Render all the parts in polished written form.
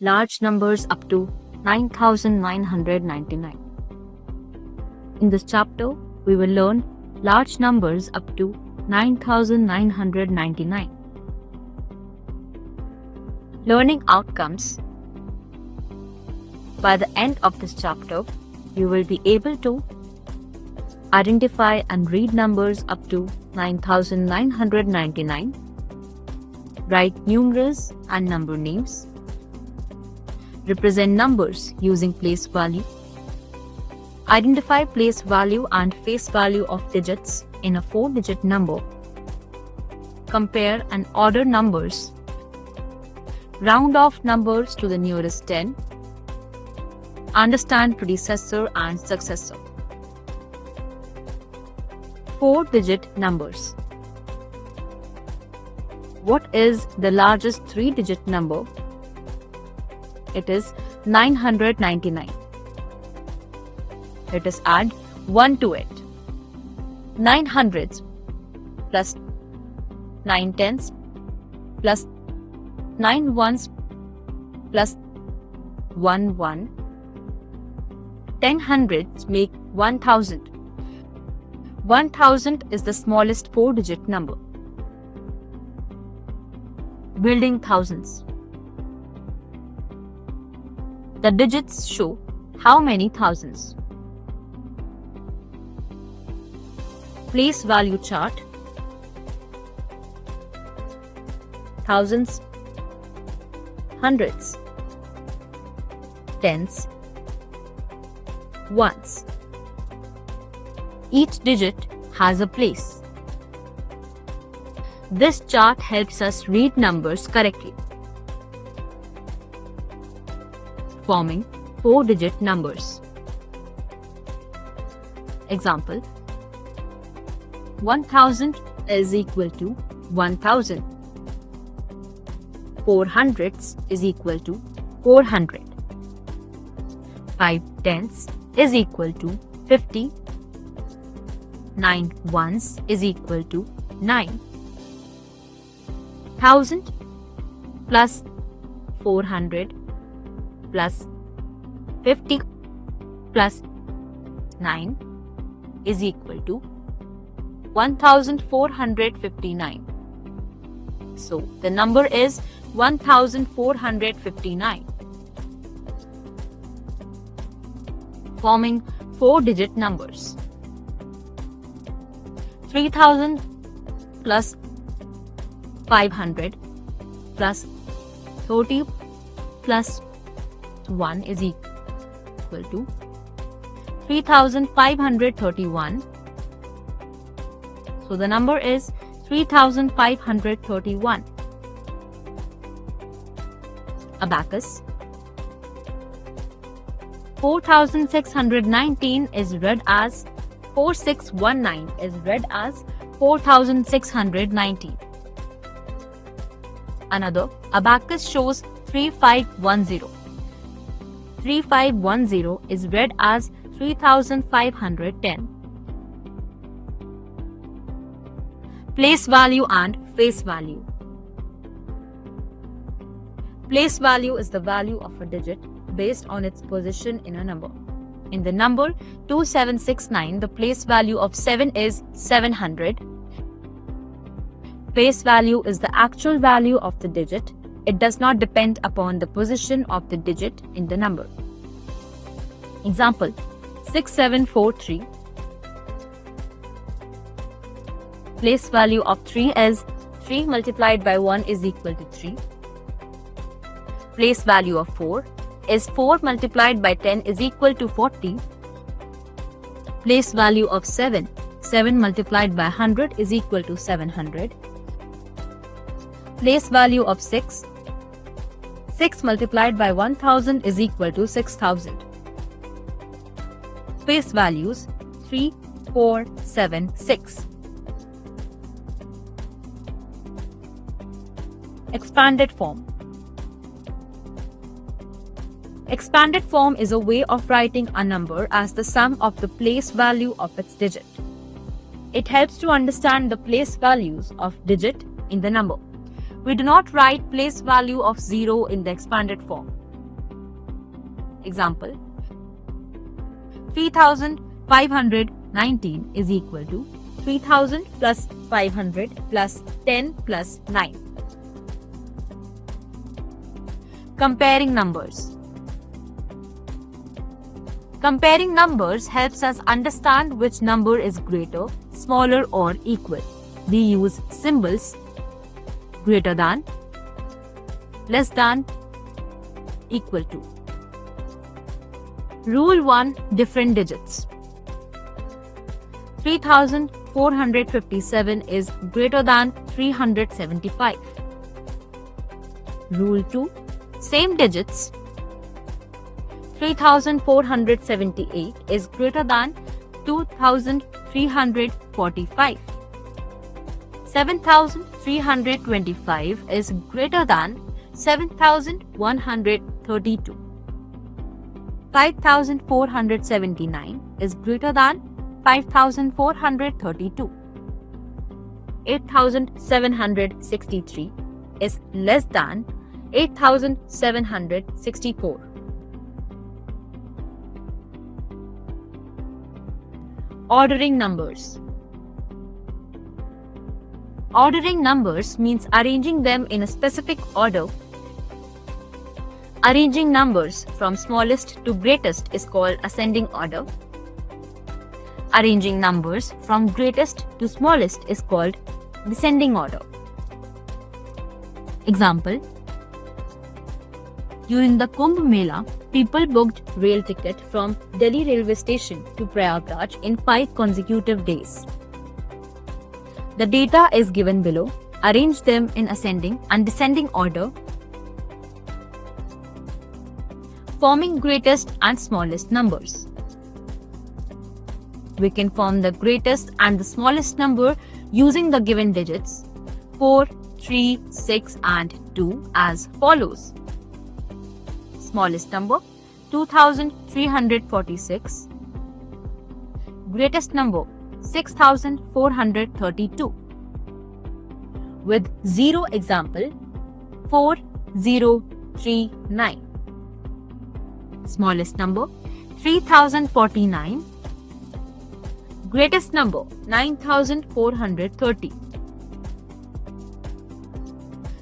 large numbers up to 9,999. In this chapter, we will learn large numbers up to 9,999. Learning outcomes. By the end of this chapter, you will be able to identify and read numbers up to 9,999, write numerals and number names, represent numbers using place value, identify place value and face value of digits in a 4-digit number, compare and order numbers, round off numbers to the nearest 10, understand predecessor and successor. 4-digit numbers. What is the largest 3-digit number? It is 999. Let us add 1 to it. 9 hundreds plus 9 tens plus 9 ones plus 1 1. 10 hundreds make 1000. 1000 is the smallest 4-digit number. Building thousands. The digits show how many thousands. Place value chart. Thousands, hundreds, tens, ones. Each digit has a place. This chart helps us read numbers correctly, forming 4-digit numbers. Example: 1000 is equal to 1000. 400 is equal to 400. 5 tens is equal to 50. 9 ones is equal to 9. 1000 plus 400 plus 50 plus 9 is equal to 1459. So the number is 1459, forming 4-digit numbers. 3000 plus 500 plus 30 plus 1 is equal to 3531. So the number is 3531. Abacus. 4619 is read as 4619 is read as 4619. Another abacus shows 3510. 3510 is read as 3510. Place value and face value. Place value is the value of a digit based on its position in a number. In the number 2769, the place value of 7 is 700. Face value is the actual value of the digit. It does not depend upon the position of the digit in the number. Example: 6743. Place value of 3 is 3 multiplied by 1 is equal to 3. Place value of 4 is 4 multiplied by 10 is equal to 40. Place value of 7 multiplied by 100 is equal to 700. Place value of 6 multiplied by 1000 is equal to 6000. Face values 3, 4, 7, 6. Expanded form. Expanded form is a way of writing a number as the sum of the place value of its digit. It helps to understand the place values of digit in the number. We do not write place value of 0 in the expanded form. Example: 3519 is equal to 3000 plus 500 plus 10 plus 9. Comparing numbers. Comparing numbers helps us understand which number is greater, smaller or equal. We use symbols greater than, less than, equal to. Rule 1. Different digits. 3457 is greater than 375. Rule 2. Same digits. 3478 is greater than 2345. 7325 is greater than 7132. 5479 is greater than 5432. 8763 is less than 8764. Ordering numbers. Ordering numbers means arranging them in a specific order. Arranging numbers from smallest to greatest is called ascending order. Arranging numbers from greatest to smallest is called descending order. Example: during the Kumbh Mela, people booked rail ticket from Delhi railway station to Prayagraj in 5 consecutive days. The data is given below. Arrange them in ascending and descending order, forming greatest and smallest numbers. We can form the greatest and the smallest number using the given digits 4, 3, 6 and 2 as follows. Smallest number 2346. Greatest number 6432. With 0 example 4039. Smallest number 3049. Greatest number 9430.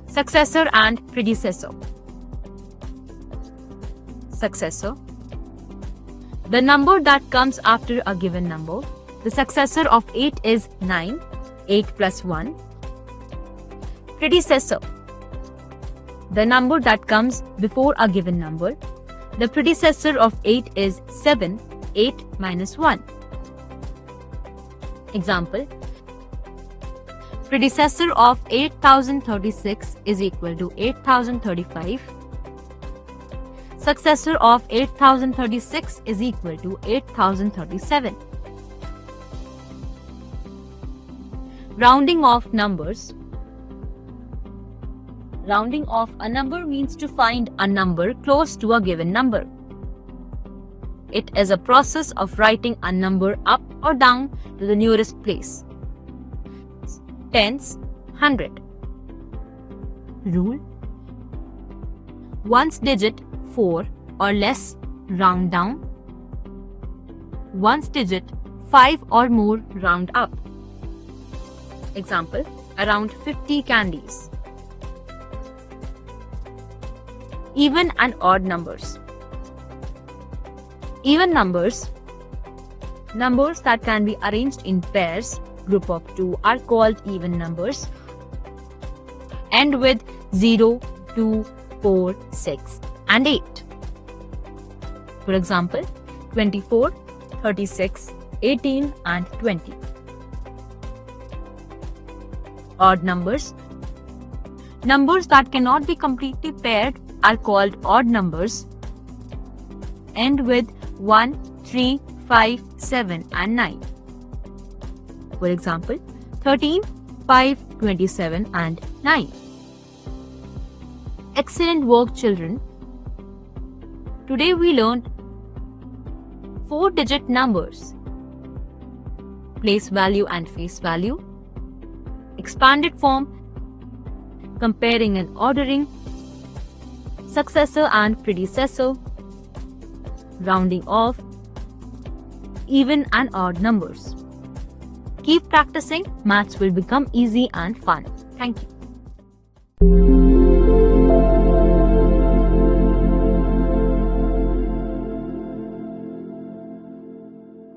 Successor and predecessor. Successor: the number that comes after a given number. The successor of 8 is 9, 8 plus 1. Predecessor: the number that comes before a given number. The predecessor of 8 is 7, 8 minus 1. Example: predecessor of 8036 is equal to 8035. Successor of 8036 is equal to 8037. Rounding off numbers. Rounding off a number means to find a number close to a given number. It is a process of writing a number up or down to the nearest place. Tens, 100. Rule: ones digit 4 or less, round down. Ones digit 5 or more, round up. Example: around 50 candies. Even and odd numbers. Even numbers, numbers that can be arranged in pairs, group of 2, are called even numbers. End with 0, 2, 4, 6 and 8. For example, 24, 36, 18 and 20. Odd numbers. Numbers that cannot be completely paired are called odd numbers. End with 1, 3, 5, 7 and 9. For example, 13, 5, 27 and 9. Excellent work, children. Today we learned 4-digit numbers: place value and face value, expanded form, comparing and ordering, successor and predecessor, rounding off even and odd numbers. Keep practicing, maths will become easy and fun. Thank you.